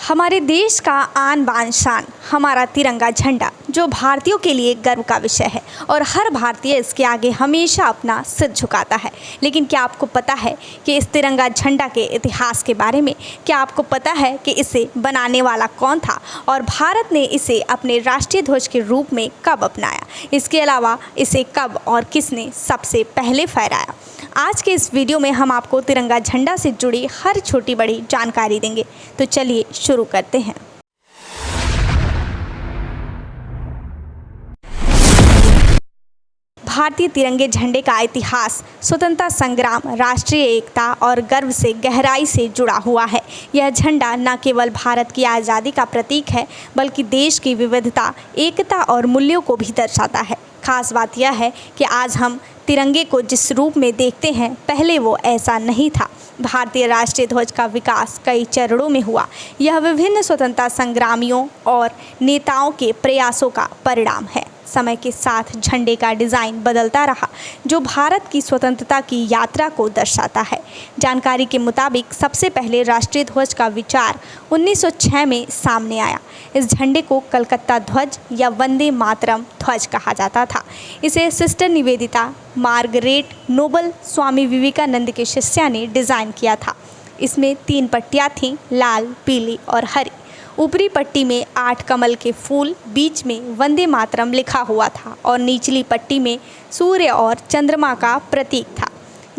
हमारे देश का आन बान शान हमारा तिरंगा झंडा जो भारतीयों के लिए गर्व का विषय है और हर भारतीय इसके आगे हमेशा अपना सिर झुकाता है। लेकिन क्या आपको पता है कि इस तिरंगा झंडा के इतिहास के बारे में? क्या आपको पता है कि इसे बनाने वाला कौन था और भारत ने इसे अपने राष्ट्रीय ध्वज के रूप में कब अपनाया? इसके अलावा इसे कब और किसने सबसे पहले फहराया? आज के इस वीडियो में हम आपको तिरंगा झंडा से जुड़ी हर छोटी बड़ी जानकारी देंगे। तो चलिए शुरू करते हैं। भारतीय तिरंगे झंडे का इतिहास स्वतंत्रता संग्राम, राष्ट्रीय एकता और गर्व से गहराई से जुड़ा हुआ है। यह झंडा न केवल भारत की आज़ादी का प्रतीक है बल्कि देश की विविधता, एकता और मूल्यों को भी दर्शाता है। खास बात यह है कि आज हम तिरंगे को जिस रूप में देखते हैं, पहले वो ऐसा नहीं था। भारतीय राष्ट्रीय ध्वज का विकास कई चरणों में हुआ। यह विभिन्न स्वतंत्रता संग्रामियों और नेताओं के प्रयासों का परिणाम है। समय के साथ झंडे का डिज़ाइन बदलता रहा, जो भारत की स्वतंत्रता की यात्रा को दर्शाता है। जानकारी के मुताबिक सबसे पहले राष्ट्रीय ध्वज का विचार 1906 में सामने आया। इस झंडे को कलकत्ता ध्वज या वंदे मातरम ध्वज कहा जाता था। इसे sister Nivedita, Margaret Noble, Swami Vivekananda के शिष्या ने डिज़ाइन किया था। इसमें 3 पट्टियाँ थीं, लाल, पीली और हरी। ऊपरी पट्टी में 8 कमल के फूल, बीच में वंदे मातरम लिखा हुआ था और निचली पट्टी में सूर्य और चंद्रमा का प्रतीक था।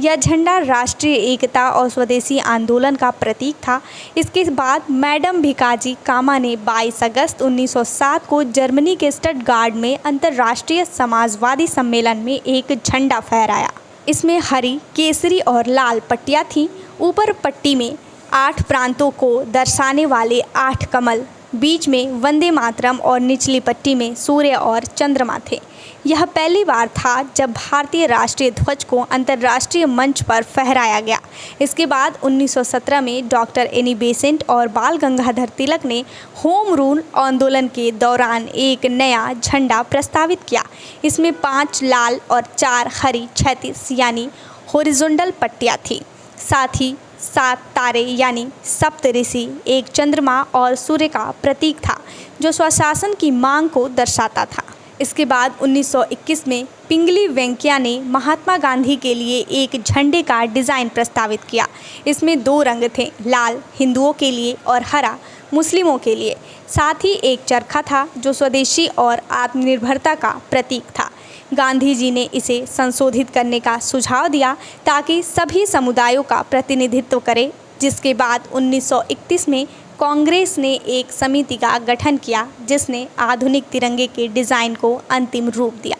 यह झंडा राष्ट्रीय एकता और स्वदेशी आंदोलन का प्रतीक था। इसके बाद मैडम भिकाजी कामा ने 22 अगस्त 1907 को जर्मनी के स्टटगार्ट में अंतर्राष्ट्रीय समाजवादी सम्मेलन में एक झंडा फहराया। इसमें हरी, केसरी और लाल पट्टियाँ थीं। ऊपर पट्टी में 8 प्रांतों को दर्शाने वाले 8 कमल, बीच में वंदे मातरम और निचली पट्टी में सूर्य और चंद्रमा थे। यह पहली बार था जब भारतीय राष्ट्रीय ध्वज को अंतर्राष्ट्रीय मंच पर फहराया गया। इसके बाद 1917 में डॉक्टर एनी बेसेंट और बाल गंगाधर तिलक ने होम रूल आंदोलन के दौरान एक नया झंडा प्रस्तावित किया। इसमें 5 लाल और 4 हरी 36 यानी हॉरिजॉन्टल पट्टियाँ थीं। साथ ही 7 तारे यानी सप्तऋषि, एक चंद्रमा और सूर्य का प्रतीक था जो स्वशासन की मांग को दर्शाता था। इसके बाद 1921 में पिंगली वेंकैया ने महात्मा गांधी के लिए एक झंडे का डिज़ाइन प्रस्तावित किया। इसमें 2 रंग थे, लाल हिंदुओं के लिए और हरा मुस्लिमों के लिए। साथ ही एक चरखा था जो स्वदेशी और आत्मनिर्भरता का प्रतीक था। गांधी जी ने इसे संशोधित करने का सुझाव दिया ताकि सभी समुदायों का प्रतिनिधित्व करे। जिसके बाद 1931 में कांग्रेस ने एक समिति का गठन किया जिसने आधुनिक तिरंगे के डिज़ाइन को अंतिम रूप दिया।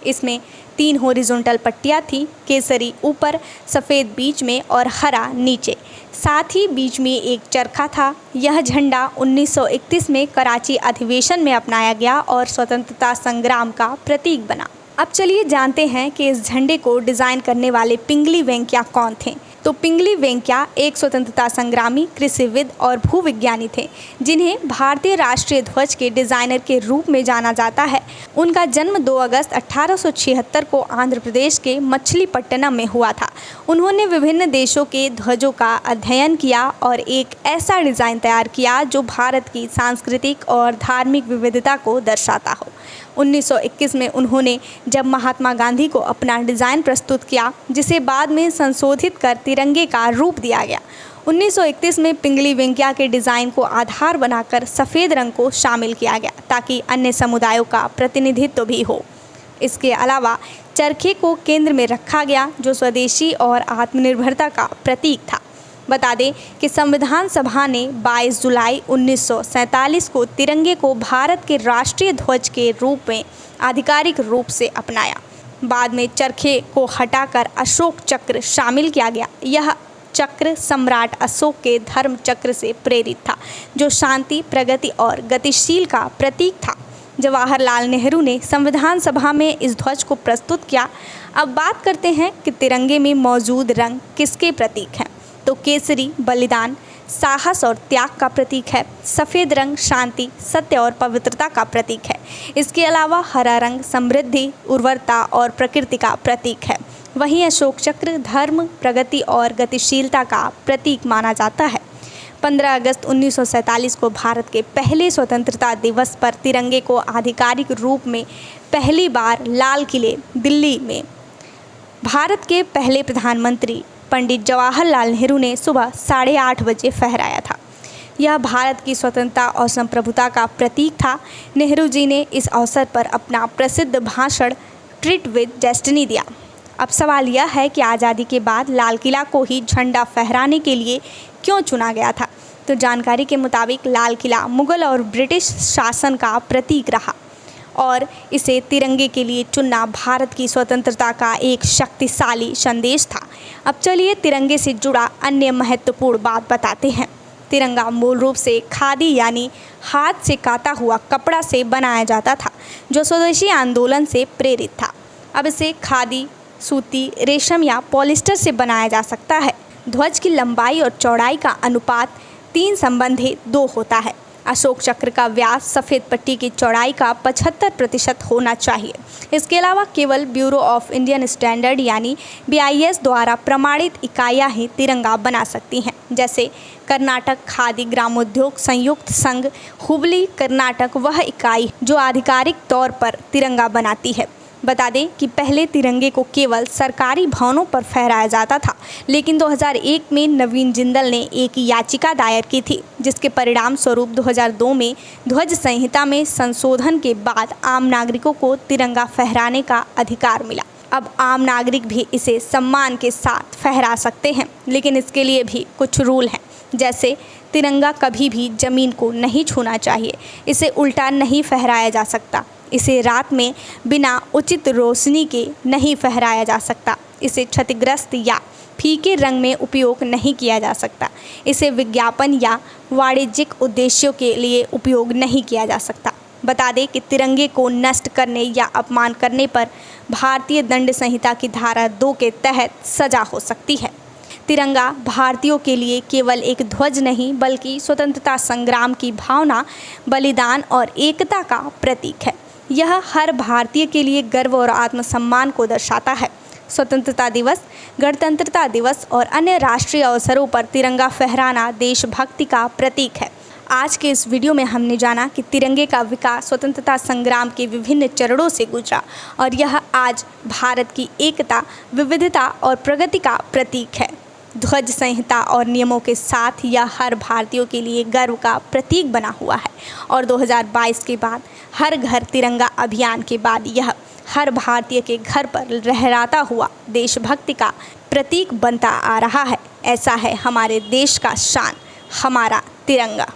इसमें 3 हॉरिजॉन्टल पट्टियाँ थीं, केसरी ऊपर, सफ़ेद बीच में और हरा नीचे। साथ ही बीच में एक चरखा था। यह झंडा 1931 में कराची अधिवेशन में अपनाया गया और स्वतंत्रता संग्राम का प्रतीक बना। अब चलिए जानते हैं कि इस झंडे को डिज़ाइन करने वाले पिंगली वेंकैया कौन थे। तो पिंगली वेंकैया एक स्वतंत्रता संग्रामी, कृषिविद और भूविज्ञानी थे जिन्हें भारतीय राष्ट्रीय ध्वज के डिज़ाइनर के रूप में जाना जाता है। उनका जन्म 2 अगस्त 1876 को आंध्र प्रदेश के मछलीपट्टनम में हुआ था। उन्होंने विभिन्न देशों के ध्वजों का अध्ययन किया और एक ऐसा डिज़ाइन तैयार किया जो भारत की सांस्कृतिक और धार्मिक विविधता को दर्शाता हो। 1921 में उन्होंने जब महात्मा गांधी को अपना डिज़ाइन प्रस्तुत किया, जिसे बाद में संशोधित कर तिरंगे का रूप दिया गया। 1931 में पिंगली वेंकैया के डिज़ाइन को आधार बनाकर सफ़ेद रंग को शामिल किया गया ताकि अन्य समुदायों का प्रतिनिधित्व भी हो। इसके अलावा चरखे को केंद्र में रखा गया जो स्वदेशी और आत्मनिर्भरता का प्रतीक था। बता दें कि संविधान सभा ने 22 जुलाई 1947 को तिरंगे को भारत के राष्ट्रीय ध्वज के रूप में आधिकारिक रूप से अपनाया। बाद में चरखे को हटाकर अशोक चक्र शामिल किया गया। यह चक्र सम्राट अशोक के धर्म चक्र से प्रेरित था जो शांति, प्रगति और गतिशील का प्रतीक था। जवाहरलाल नेहरू ने संविधान सभा में इस ध्वज को प्रस्तुत किया। अब बात करते हैं कि तिरंगे में मौजूद रंग किसके प्रतीक हैं। तो केसरी बलिदान, साहस और त्याग का प्रतीक है। सफ़ेद रंग शांति, सत्य और पवित्रता का प्रतीक है। इसके अलावा हरा रंग समृद्धि, उर्वरता और प्रकृति का प्रतीक है। वहीं अशोक चक्र धर्म, प्रगति और गतिशीलता का प्रतीक माना जाता है। 15 अगस्त 1947 को भारत के पहले स्वतंत्रता दिवस पर तिरंगे को आधिकारिक रूप में पहली बार लाल किले दिल्ली में भारत के पहले प्रधानमंत्री पंडित जवाहरलाल नेहरू ने सुबह 8:30 बजे फहराया था। यह भारत की स्वतंत्रता और संप्रभुता का प्रतीक था। नेहरू जी ने इस अवसर पर अपना प्रसिद्ध भाषण ट्रीट विद डेस्टिनी दिया। अब सवाल यह है कि आज़ादी के बाद लाल किला को ही झंडा फहराने के लिए क्यों चुना गया था। तो जानकारी के मुताबिक लाल किला मुगल और ब्रिटिश शासन का प्रतीक रहा और इसे तिरंगे के लिए चुनना भारत की स्वतंत्रता का एक शक्तिशाली संदेश था। अब चलिए तिरंगे से जुड़ा अन्य महत्वपूर्ण बात बताते हैं। तिरंगा मूल रूप से खादी यानी हाथ से काता हुआ कपड़ा से बनाया जाता था, जो स्वदेशी आंदोलन से प्रेरित था। अब इसे खादी, सूती, रेशम या पॉलिस्टर से बनाया जा सकता है। ध्वज की लंबाई और चौड़ाई का अनुपात 3:2 होता है। अशोक चक्र का व्यास सफ़ेद पट्टी की चौड़ाई का 75% होना चाहिए। इसके अलावा केवल ब्यूरो ऑफ इंडियन स्टैंडर्ड यानी BIS द्वारा प्रमाणित इकाइयाँ ही तिरंगा बना सकती हैं, जैसे कर्नाटक खादी ग्रामोद्योग संयुक्त संघ हुबली कर्नाटक वह इकाई जो आधिकारिक तौर पर तिरंगा बनाती है। बता दें कि पहले तिरंगे को केवल सरकारी भवनों पर फहराया जाता था, लेकिन 2001 में नवीन जिंदल ने एक याचिका दायर की थी, जिसके परिणाम स्वरूप 2002 में ध्वज संहिता में संशोधन के बाद आम नागरिकों को तिरंगा फहराने का अधिकार मिला। अब आम नागरिक भी इसे सम्मान के साथ फहरा सकते हैं, लेकिन इसके लिए भी कुछ रूल हैं, जैसे तिरंगा कभी भी ज़मीन को नहीं छूना चाहिए, इसे उल्टा नहीं फहराया जा सकता, इसे रात में बिना उचित रोशनी के नहीं फहराया जा सकता, इसे क्षतिग्रस्त या फीके रंग में उपयोग नहीं किया जा सकता, इसे विज्ञापन या वाणिज्यिक उद्देश्यों के लिए उपयोग नहीं किया जा सकता। बता दें कि तिरंगे को नष्ट करने या अपमान करने पर भारतीय दंड संहिता की धारा 2 के तहत सजा हो सकती है। तिरंगा भारतीयों के लिए केवल एक ध्वज नहीं, बल्कि स्वतंत्रता संग्राम की भावना, बलिदान और एकता का प्रतीक है। यह हर भारतीय के लिए गर्व और आत्मसम्मान को दर्शाता है। स्वतंत्रता दिवस, गणतंत्रता दिवस और अन्य राष्ट्रीय अवसरों पर तिरंगा फहराना देशभक्ति का प्रतीक है। आज के इस वीडियो में हमने जाना कि तिरंगे का विकास स्वतंत्रता संग्राम के विभिन्न चरणों से गुजरा और यह आज भारत की एकता, विविधता और प्रगति का प्रतीक है। ध्वज संहिता और नियमों के साथ यह हर भारतीयों के लिए गर्व का प्रतीक बना हुआ है और 2022 के बाद हर घर तिरंगा अभियान के बाद यह हर भारतीय के घर पर लहराता हुआ देशभक्ति का प्रतीक बनता आ रहा है। ऐसा है हमारे देश का शान, हमारा तिरंगा।